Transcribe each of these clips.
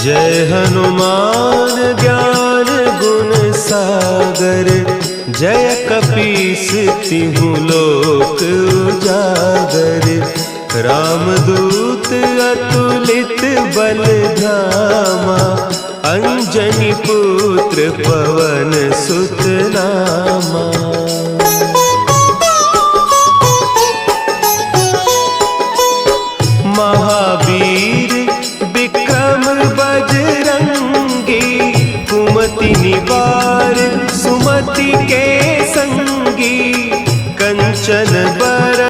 जय हनुमान ज्ञान गुण सागर, जय कपीस तिहु लोक उजागर। रामदूत अतुलित बल धामा, अंजनी पुत्र पवन सुत नामा। महावीर विक्रम बजरंगी, कुमति निवार सुमति के संगी। कंचन बर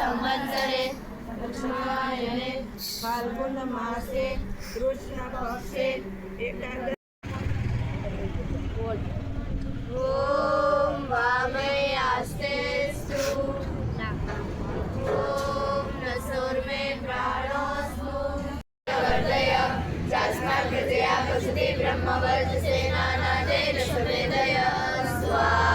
संवत्सरे दक्षिणायने फाल्गुन मासे कृष्ण पक्षे एकादश ओम वामयास्तेस्तु ओम नसोर्मे प्राणोस्तु वर्धय जास्मात् प्रजया पशुते ब्रह्मवर्चसेना नादे रसवेदय स्वाहा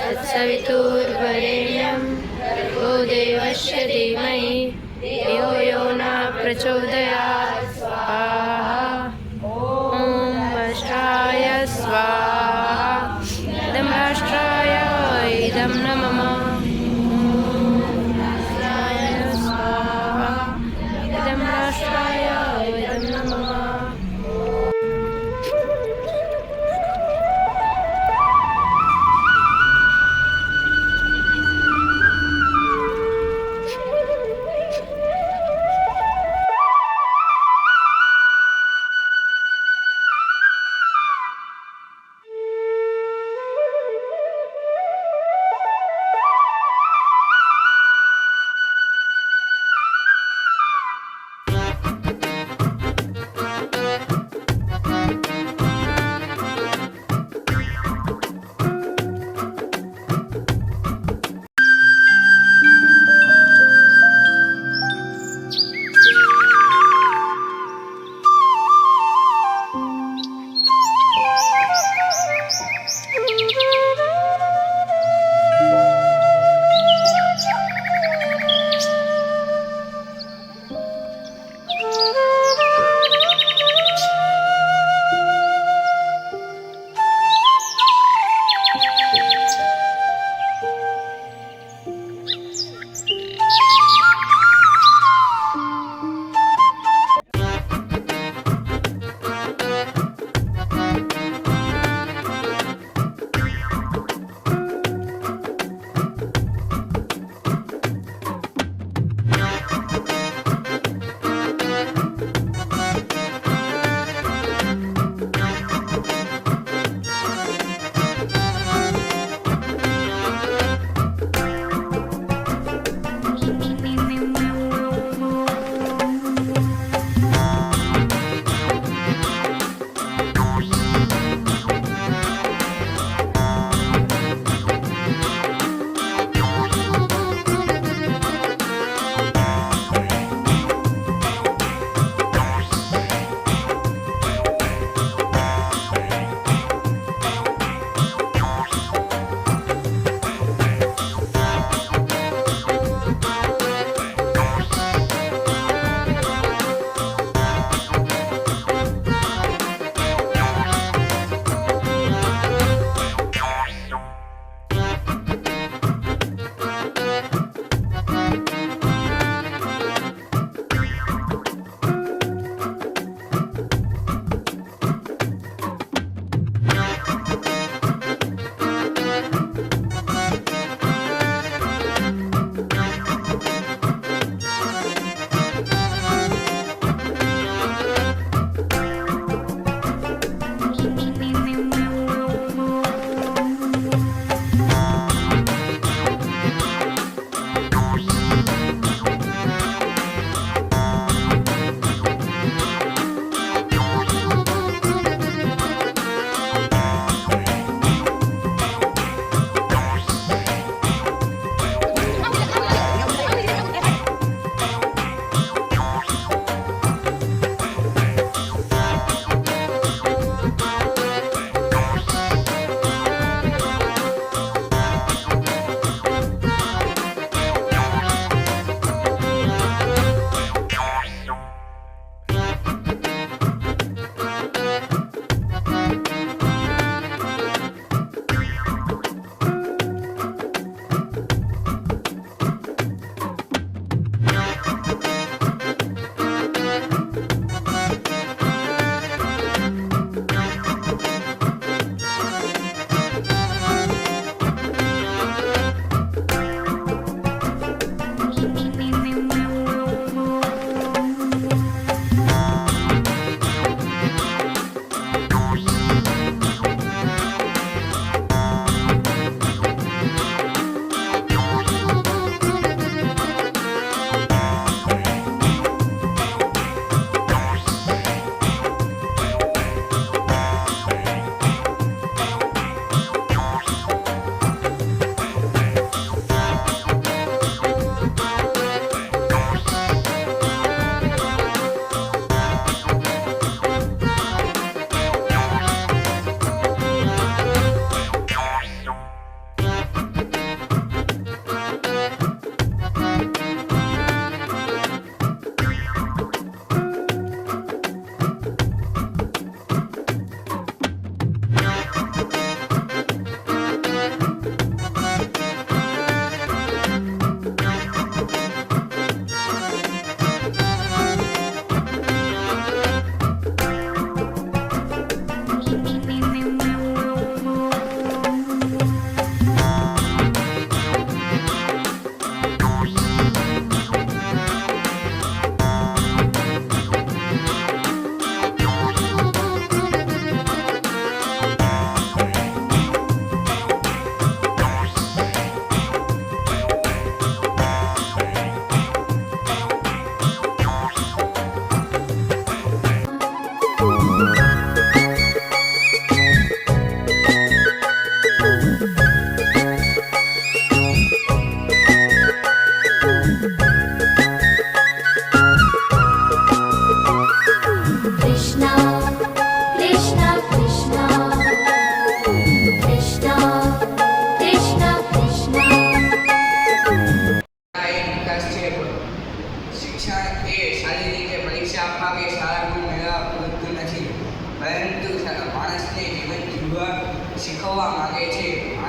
तत्सवितुर्वरेण्यं भर्गो देवस्य धीमहि धियो यो न प्रचोदयात् स्वाहा ॐ राष्ट्राय स्वाहा इदं राष्ट्राय इदं न मम राष्ट्राय स्वाहा इदं राष्ट्राय इदं न मम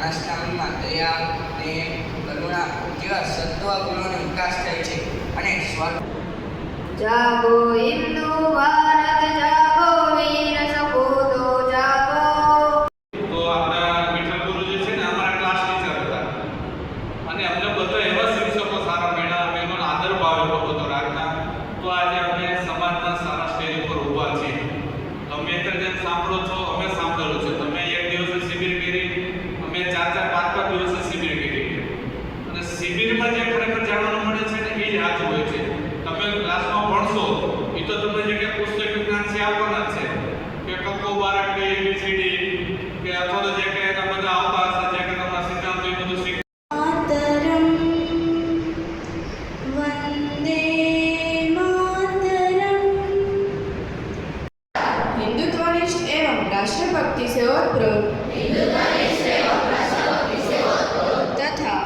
માનસનામમાં દયા, પ્રેમ, કરુણા જેવા સત્વ ગુણોનો વિકાસ થાય છે અને જાગો હિન્દુ ભારત જાગો વીર સપૂતો જાગો. તો આપણા વિઠ્ઠલ ગુરુ જે છે ને અમારા ક્લાસ ટીચર હતા અને અમને બધા એવા શિક્ષકો સારા મળ્યા, અમે એનો આદર ભાવ એવો બધો રાખતા. તો આજે અમે સમાજના સારા સ્ટેજ ઉપર ઊભા છીએ. તમે જેમ સાંભળો છો, અમે સાંભળેલું છે. તમે એક દિવસે શિબિર કરી, અમે 4-4, 5-5 દિવસે શિબિર કરી. અને શિબિરમાં જે ખરેખર જાણવાનું મળે છે ને એ જ હાથ હોય છે. તમે ક્લાસમાં ભણશો એ તો તમને જે કે પુસ્તક જ્ઞાન છે આવવાના છે કે કક્કો બારક કે એબીસીડી કે અથવા તો જે કે એના બધા આવતા હશે, જે કે તમારા સિદ્ધાંતો એ બધું શીખ. માતરમ વંદે માતરમ. हिंदुत्वनिष्ठ एवं राष्ट्रभक्ति से ओतप्रोत तथा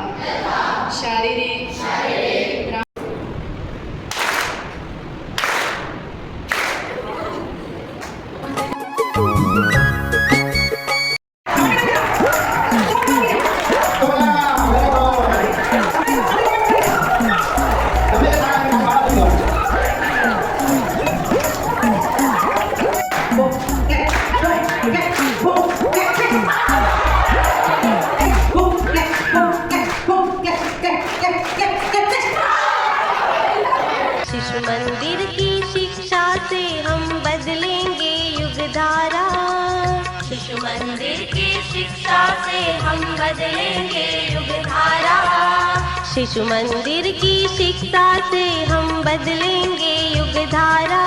शारीरिक शिशु मंदिर की शिक्षा से हम बदलेंगे युग धारा. शिशु मंदिर की शिक्षा से हम बदलेंगे युग धारा. शिशु मंदिर की शिक्षा से हम बदलेंगे युग धारा.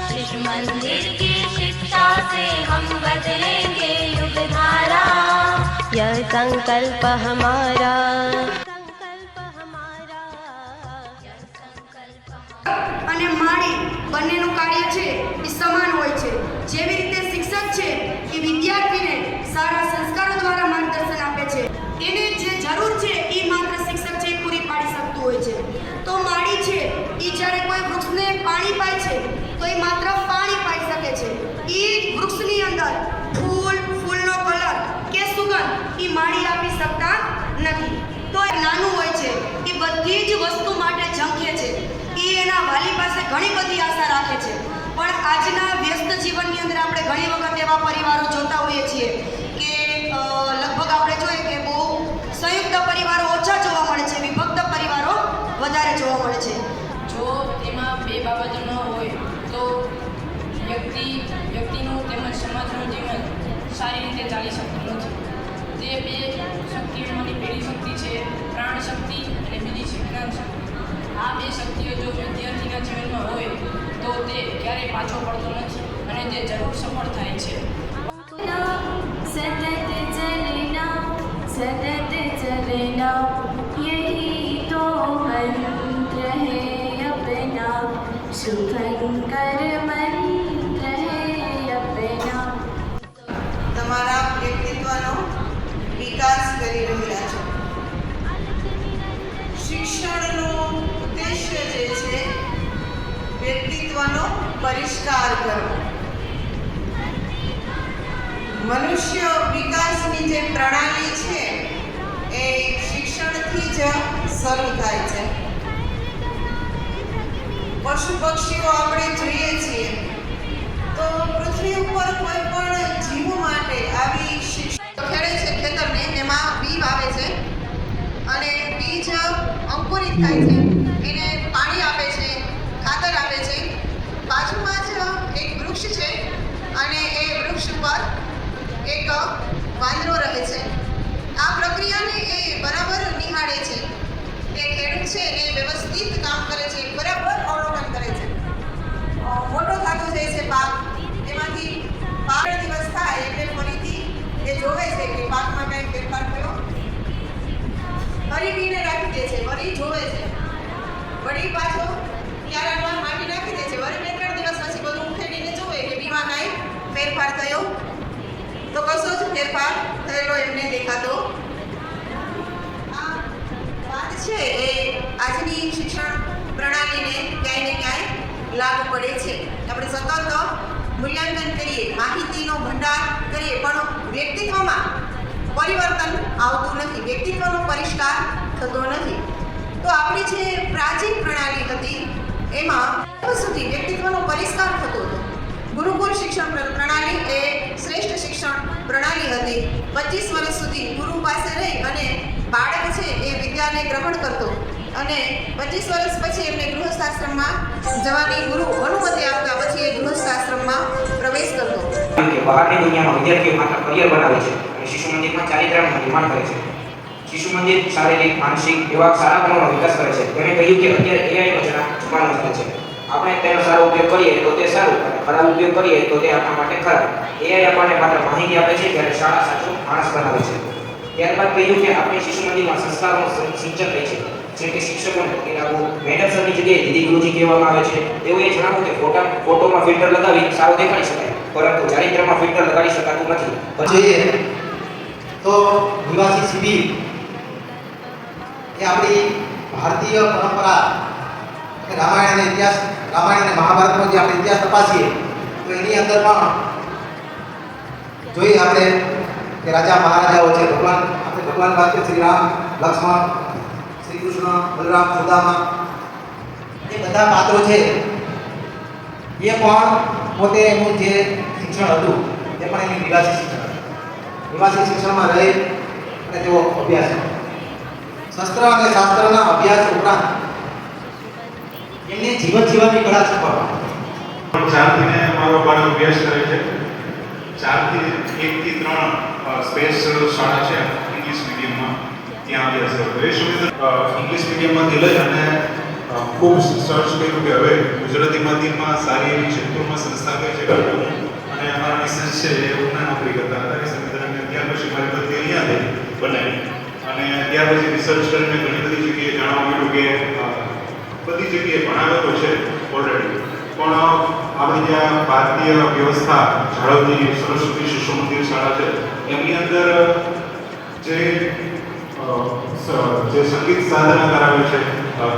शिशु मंदिर की शिक्षा से हम बदलेंगे युग धारा. यह संकल्प हमारा. અને માળી બંનેનું કાર્ય છે એ સમાન હોય છે. જેવી રીતે શિક્ષક છે એ વિદ્યાર્થીને સારા સંસ્કારો દ્વારા માર્ગદર્શન આપે છે, એને જે જરૂર છે એ માત્ર શિક્ષક છે એ પૂરી પાડી શકતું હોય છે. તો માળી છે એ જ્યારે કોઈ વૃક્ષને પાણી પાય છે તો એ માત્ર પાણી પાઈ શકે છે. એ વૃક્ષની અંદર ફૂલનો કલર કે સુગંધ એ માળી આપી શકતા નથી. તો એ નાનું હોય છે, એ બધી જ વસ્તુ માટે ઝંખે છે. એ એના વાલી પાસે ઘણી બધી આશા રાખે છે. પણ આજના વ્યસ્ત જીવનની અંદર આપણે ઘણી વખત એવા પરિવારો જોતા હોઈએ છીએ કે લગભગ આપણે જોઈએ કે બહુ સંયુક્ત પરિવારો ઓછા જોવા મળે છે, વિભક્ત પરિવારો વધારે જોવા મળે છે. જો તેમાં બે બાબતો ન હોય તો વ્યક્તિનું તેમજ સમાજનું જીવન સારી રીતે ચાલી શકતું નથી. તે બે શક્તિઓમાંની પહેલી શક્તિ છે પ્રાણ શક્તિ અને બીજી છે જ્ઞાન શક્તિ. આ બે શક્તિઓ જો વિદ્યાર્થીના જીવનમાં હોય તો તે ક્યારેય પાછો પડતો નથી અને તે જરૂર સફળ થાય છે. सतत चलना यही तो मंत्र है अपना. शुभंकर मंत्र है अपना. તમારા વ્યક્તિત્વનો વિકાસ કરી રહ્યા છો. શિક્ષણનો ઉદ્દેશ્ય જે છે વ્યક્તિત્વનો પરિષ્કાર કરવો. મનુષ્ય વિકાસની જે પ્રણાલી છે એ શિક્ષણથી જ શરૂ થાય છે. પશુ પક્ષીઓ આપણે જોઈએ છીએ તો પૃથ્વી ઉપર કોઈ પણ જીવ માટે આવી શિક્ષણ ખેડે છે ખેતરને, એમાં બી વાવે છે અને બીજ અંકુરિત થાય છે, એને પાણી આપે છે, ખાતર આપે છે. બાજુમાં જ એક વૃક્ષ છે અને એ વૃક્ષ ઉપર એક વાંદરો રહે છે. આ પ્રક્રિયા ફરી બીને રાખી દે છે, વળી જોવે છે, વળી પાછો ક્યારામાં માટી નાખી દે છે, વળી 2-3 દિવસ પછી બધું ઉખેડીને જોવે કે બીમાં કાંઈ ફેરફાર થયો તો કશો જ ફેરફાર થયેલો એમને દેખાતો. આ વાત છે એ આજની શિક્ષણ પ્રણાલીને ક્યાંય ને ક્યાંય લાગુ પડે છે. આપણે સતત મૂલ્યાંકન કરીએ, માહિતીનો ભંડાર કરીએ, પણ વ્યક્તિત્વમાં પરિવર્તન આવતું નથી, વ્યક્તિત્વનો પરિષ્કાર થતો નથી. તો આપણી જે પ્રાચીન પ્રણાલી હતી એમાં સુધી વ્યક્તિત્વનો પરિષ્કાર થતો હતો. ગુરુકુળ શિક્ષણ પ્રણાલી એ શ્રેષ્ઠ શિક્ષણ પ્રણાલી હતી. 25 વર્ષ સુધી ગુરુ પાસે રહી અને બાળક છે એ વિદ્યાને ગ્રહણ કરતો અને 25 વર્ષ પછી એમને ગૃહસ્થાશ્રમમાં જવાની ગુરુ અનુમતિ આપતા પછી એ ગૃહસ્થાશ્રમમાં પ્રવેશ કરતો. કે બહારની દુનિયામાં વિદ્યાર્થીઓ માત્ર કરિયર બનાવે છે અને શિશુ મંદિરમાં ચારિત્રનું નિર્માણ કરે છે. શિશુ મંદિર શારીરિક, માનસિક એવા સારા ગુણોનો વિકાસ કરે છે. તેમણે કહ્યું કે અત્યારે એઆઈનો જમાનો ચાલે છે. આપણે તેનો સારો ઉપયોગ કરીએ તો તે સારું અને ખરાબ ઉપયોગ કરીએ તો તે આપણા માટે ખરાબ. એઆઈ આપણને માત્ર માહિતી આપે છે ત્યારે શાળા સાચો માણસ બનાવે છે. ત્યારબાદ કહ્યું કે આપણે શિશુ મંદિરમાં સંસ્કારોનું સિંચન થાય છે. જેમ કે શિક્ષકોને મેડમ સરની જગ્યાએ દીદી ગુરુજી કહેવામાં આવે છે. તેઓએ જણાવ્યું કે ફોટોમાં ફિલ્ટર લગાવી સારો દેખાડી શકાય, પરંતુ ચારિત્રમાં ફિલ્ટર લગાડી શકાતું નથી. જોઈએ તો નિવાસી શિબિર એ આપણી ભારતીય પરંપરા રામાયણ અને ઇતિહાસ, રામાયણ અને મહાભારતનો જે આપણે ઇતિહાસ તપાસીએ તો એની અંદર પણ જોઈએ આપણે કે રાજા મહારાજાઓ છે. ભગવાન વાત કરીએ શ્રી રામ, લક્ષ્મણ, શ્રી કૃષ્ણ, બલરામ, સુદામા, એ બધા પાત્રો છે એ પણ પોતે એનું જે શિક્ષણ હતું એ પણ એની નિવાસી શિક્ષણ હતું. નિવાસી શિક્ષણમાં રહી અને તેઓ અભ્યાસ કરે. શસ્ત્ર અને શાસ્ત્રના અભ્યાસ ઉપરાંત એમને જીવન જીવવાની કળા શીખવવામાં. 4 થી અમારો બાળક અભ્યાસ કરે છે. 4 થી 1 થી 3 સ્પેશિયલ શાળા છે ઇંગ્લિશ મીડિયમમાં, ત્યાં અભ્યાસ કરે. એ સમયે ઇંગ્લિશ મીડિયમમાંથી લઈ અને ખૂબ સર્ચ કર્યું કે હવે ગુજરાતી માધ્યમમાં સારી એવી ક્ષેત્રોમાં સંસ્થા કઈ છે અને અમારા મિસેસ છે એ ઉના નોકરી કરતા હતા એ સમય દરમિયાન. ત્યાર પછી મારી બધી અહીંયા બનાવી અને ત્યાર પછી રિસર્ચ કરીને ઘણી બધી જગ્યાએ જાણવા મળ્યું કે બધી જગ્યાએ ભણાવે તો છે ઓલરેડી, પણ આપણી જ્યાં ભારતીય વ્યવસ્થા જાળવતી સરસ્વતી શિશુ મંદિર શાળા છે એમની અંદર જે સંગીત સાધના કરાવે છે,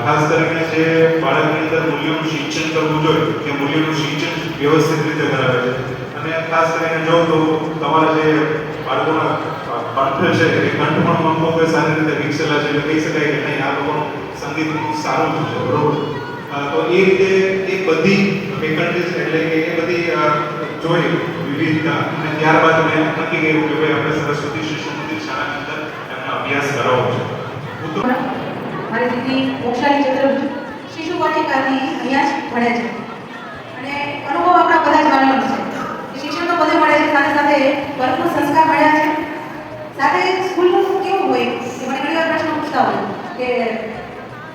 ખાસ કરીને જે બાળકની અંદર મૂલ્યોનું સિંચન કરવું જોઈએ કે મૂલ્યોનું સિંચન વ્યવસ્થિત રીતે કરાવે છે. અને ખાસ કરીને જો તો તમારા જે બાળકોના કંઠ છે એ કંઠ પણ અમુક સારી રીતે વિકસેલા છે એટલે કહી શકાય કે નહીં આ લોકોનું સંગીત સારું છે, બરોબર. તો એ રીતે એ બધી ફેકલ્ટીઝ એટલે કે એ બધી જોઈ વિવિધતા અને ત્યારબાદ મેં નક્કી કર્યું કે ભાઈ આપણે સરસ્વતી શિશુ મંદિર શાળાની અંદર એમનો અભ્યાસ કરાવવો છે. મારી દીદી મોક્ષાની ચંદ્ર શિશુ વાટિકાથી અહીંયા જ ભણે છે અને અનુભવ આપણા બધા જ માનવાનો છે. શિક્ષણ તો બધે મળે છે, સાથે સાથે ભરપૂર સંસ્કાર મળ્યા છે. સાથે સ્કૂલનું કેવું હોય કે મને ઘણી વાર પ્રશ્ન પૂછતા હોય કે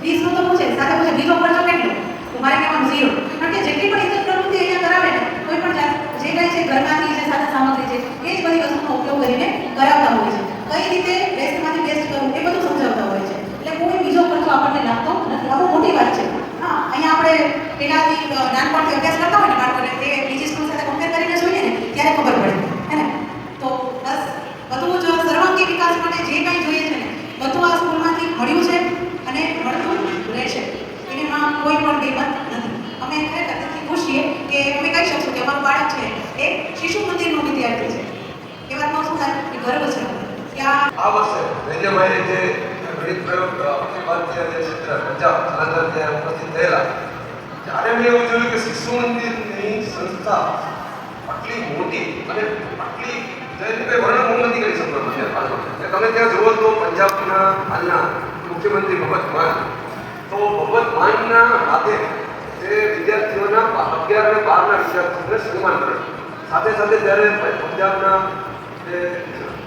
ફીસનું તો પૂછે, સાથે પૂછે બીજો ખર્ચો કેટલો, તો મારે કહેવાનું 0. કારણ કે જેટલી પણ ઇજ્જત પ્રવૃત્તિ અહીંયા કરાવે ને કોઈ પણ જાત જે કાંઈ છે ઘરમાંથી જે સાથે સામગ્રી છે એ જ બધી વસ્તુનો ઉપયોગ કરીને કરાવતા હોય છે. કઈ રીતે બેસ્ટમાંથી બેસ્ટ કરવું એ બધું સમજાવતા હોય છે. એટલે કોઈ બીજો ખર્ચો આપણને લાગતો નથી. આ બહુ મોટી વાત છે. હા, અહીંયા આપણે પહેલાંથી નાનપણથી અભ્યાસ કરતા હોય ને બાળકોને તે બીજી સ્કૂલ સાથે કમ્પેર કરીને જોઈએ ને ત્યારે ખબર પડે હે ને. તો બસ બધું જ સર્વાંગી વિકાસ માટે જે કાંઈ જોઈએ છે ને બધું આ સ્કૂલમાંથી મળ્યું છે અને મળતું રહેશે. એમાં કોઈ પણ બેમત નથી. અમે ખરેખર તેથી ખુશ છીએ કે અમે કહી શકશું કે અમારું બાળક છે એ શિશુ મંદિરનો વિદ્યાર્થી છે. એ વાતમાં શું થાય કે ગર્વ છે કે આ વર્ષે વૈદ્યભાઈ જે ગણિત પ્રયોગ ભારતીય જે ક્ષેત્ર પંજાબ જલંધર ત્યાં ઉપસ્થિત થયેલા ત્યારે મેં એવું જોયું કે શિશુ મંદિરની સંસ્થા આટલી મોટી અને આટલી વર્ણન હું નથી કરી શકતો તમે ત્યાં જુઓ તો પંજાબના હાલના મુખ્યમંત્રી ભગવત માન, તો ભગવત માનના હાથે જે વિદ્યાર્થીઓના 11 અને 12ના વિદ્યાર્થીઓને સન્માન કરે. સાથે સાથે જ્યારે પંજાબના જે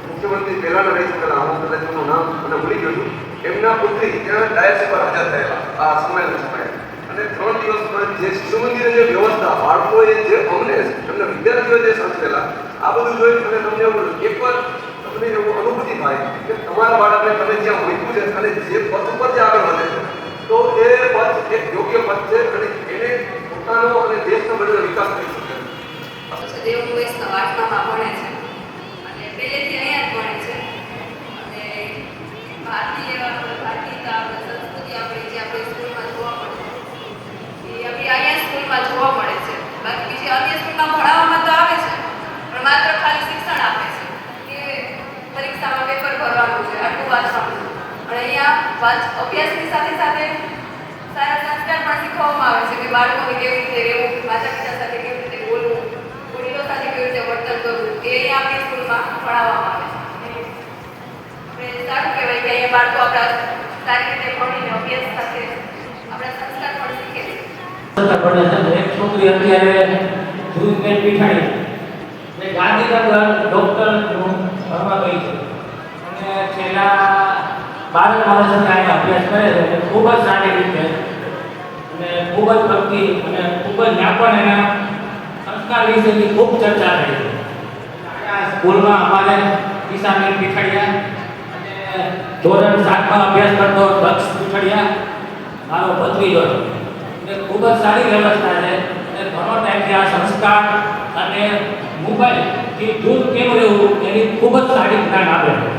મુખ્યમંત્રી પહેલાના રહી ચૂકેલા, હું કદાચ એમનું નામ મને ભૂલી ગયો છું, એમના પુત્રી ત્યાં ડાયસ પર હાજર થયેલા આ સંમેલન સમયે. અને 3 દિવસ પર જે શિશુ મંદિરે જે વ્યવસ્થા, બાળકોએ જે અમને એમના વિદ્યાર્થીઓ જે સાંભળેલા આ બધું જોઈ અને તમને એકવાર તમને એવું અનુભૂતિ થાય કે તમારા બાળકને તમે જ્યાં મૂક્યું છે અને જે પથ ઉપર જે આગળ વધે છે તો એ પથ એક યોગ્ય પથ છે અને એને પોતાનો અને દેશનો બધો વિકાસ કરી શકે છે. દેવ વૈષ્ણવ આઠમામાં ભણે છે અને પહેલેથી અહીંયા જ ભણે છે અને ભારતીય સંસ્કૃતિ આપણી જે આપણી સ્કૂલમાં જોવા મળે એ આપણી અહીંયા સ્કૂલમાં જોવા મળે છે. બાકી બીજી અન્ય સ્કૂલમાં ભણાવવામાં તો આવે છે પણ માત્ર ખાલી શિક્ષણ આપે છે કે પરીક્ષામાં પેપર ભરવાનું છે, આટલું વાંચવાનું છે. પણ અહીંયા અભ્યાસની સાથે સાથે સારા સંસ્કાર પણ શીખવવામાં આવે છે કે બાળકોને કેવી રીતે રહેવું, માતા પિતા સાથે કેવી રીતે બોલવું, વડીલો સાથે કેવી રીતે વર્તન કરવું, એ અહીંયા આપણી સ્કૂલમાં ભણાવવામાં આવે છે. આપણે સારું કહેવાય કે અહીંયા બાળકો આપણા સારી રીતે ભણીને અભ્યાસ સાથે આપણા સંસ્કાર પણ શીખે છે. એક છોકરી અત્યારે ધ્રુવબેન પીઠાણી ગાંધીનગર ડૉક્ટરનું ભણવા ગઈ છે અને છેલ્લા 12 વર્ષથી અહીંયા અભ્યાસ કરે છે અને ખૂબ જ સારી રીતે અને ખૂબ જ ભક્તિ અને ખૂબ જ ત્યાં પણ એના સંસ્કાર વિશેની ખૂબ ચર્ચા થઈ છે. આ સ્કૂલમાં અમારે ઈશાબેન પીઠાડિયા અને ધોરણ 7માં અભ્યાસ કરતો દક્ષ પીઠાડિયા મારો ભત્રીજો છે. ખૂબ જ સારી વ્યવસ્થા છે અને ઘણો ટાઈમથી આ સંસ્કાર અને મોબાઈલથી દૂર કેમ રહેવું એની ખૂબ જ સારી જ્ઞાન આપે છે.